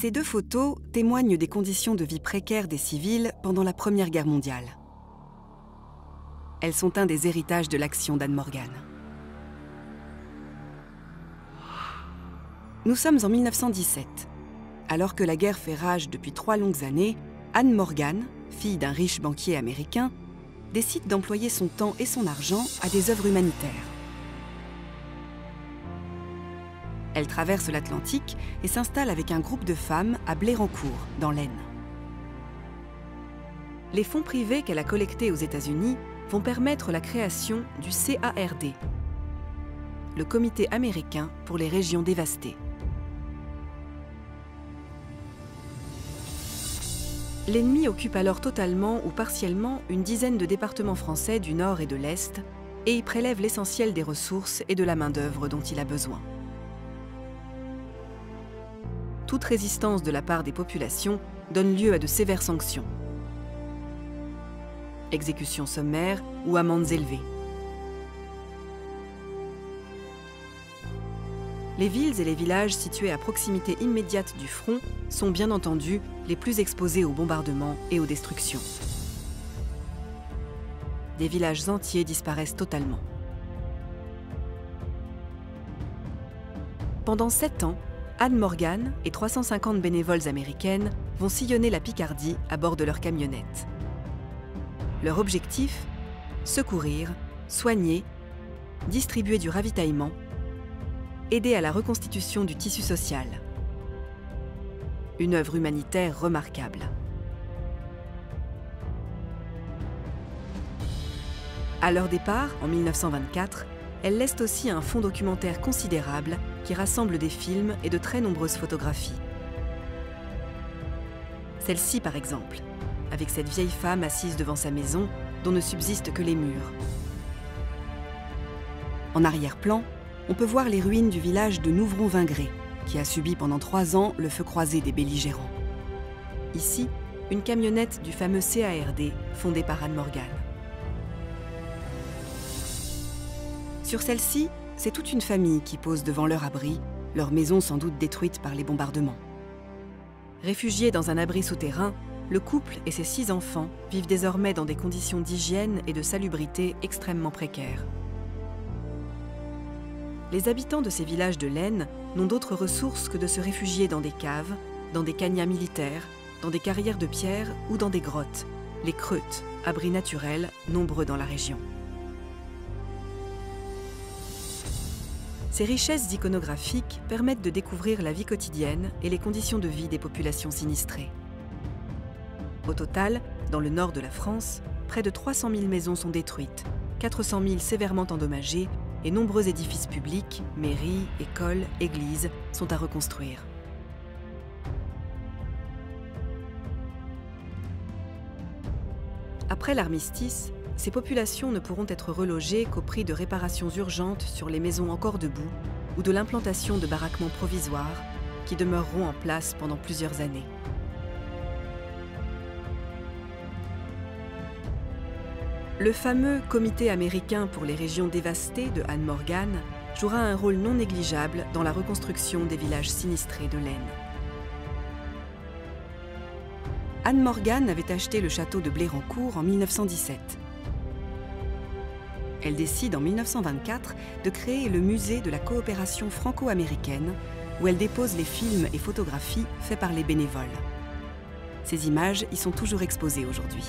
Ces deux photos témoignent des conditions de vie précaires des civils pendant la Première Guerre mondiale. Elles sont un des héritages de l'action d'Anne Morgan. Nous sommes en 1917. Alors que la guerre fait rage depuis 3 longues années, Anne Morgan, fille d'un riche banquier américain, décide d'employer son temps et son argent à des œuvres humanitaires. Elle traverse l'Atlantique et s'installe avec un groupe de femmes à Blérancourt, dans l'Aisne. Les fonds privés qu'elle a collectés aux États-Unis vont permettre la création du CARD, le Comité américain pour les régions dévastées. L'ennemi occupe alors totalement ou partiellement une dizaine de départements français du Nord et de l'Est et y prélève l'essentiel des ressources et de la main-d'œuvre dont il a besoin. Toute résistance de la part des populations donne lieu à de sévères sanctions. Exécutions sommaires ou amendes élevées. Les villes et les villages situés à proximité immédiate du front sont bien entendu les plus exposés aux bombardements et aux destructions. Des villages entiers disparaissent totalement. Pendant 7 ans, Anne Morgan et 350 bénévoles américaines vont sillonner la Picardie à bord de leur camionnette. Leur objectif ? Secourir, soigner, distribuer du ravitaillement, aider à la reconstitution du tissu social. Une œuvre humanitaire remarquable. À leur départ, en 1924, elles laissent aussi un fonds documentaire considérable qui rassemble des films et de très nombreuses photographies. Celle-ci, par exemple, avec cette vieille femme assise devant sa maison dont ne subsistent que les murs. En arrière-plan, on peut voir les ruines du village de Nouvron-Vingré, qui a subi pendant 3 ans le feu croisé des belligérants. Ici, une camionnette du fameux CARD, fondé par Anne Morgan. Sur celle-ci, c'est toute une famille qui pose devant leur abri, leur maison sans doute détruite par les bombardements. Réfugiés dans un abri souterrain, le couple et ses 6 enfants vivent désormais dans des conditions d'hygiène et de salubrité extrêmement précaires. Les habitants de ces villages de l'Aisne n'ont d'autres ressources que de se réfugier dans des caves, dans des cagnats militaires, dans des carrières de pierre ou dans des grottes, les creutes, abris naturels nombreux dans la région. Ces richesses iconographiques permettent de découvrir la vie quotidienne et les conditions de vie des populations sinistrées. Au total, dans le nord de la France, près de 300 000 maisons sont détruites, 400 000 sévèrement endommagées et nombreux édifices publics, mairies, écoles, églises sont à reconstruire. Après l'armistice, ces populations ne pourront être relogées qu'au prix de réparations urgentes sur les maisons encore debout ou de l'implantation de baraquements provisoires qui demeureront en place pendant plusieurs années. Le fameux Comité américain pour les régions dévastées de Anne Morgan jouera un rôle non négligeable dans la reconstruction des villages sinistrés de l'Aisne. Anne Morgan avait acheté le château de Blérancourt en 1917. Elle décide en 1924 de créer le musée de la coopération franco-américaine où elle dépose les films et photographies faits par les bénévoles. Ces images y sont toujours exposées aujourd'hui.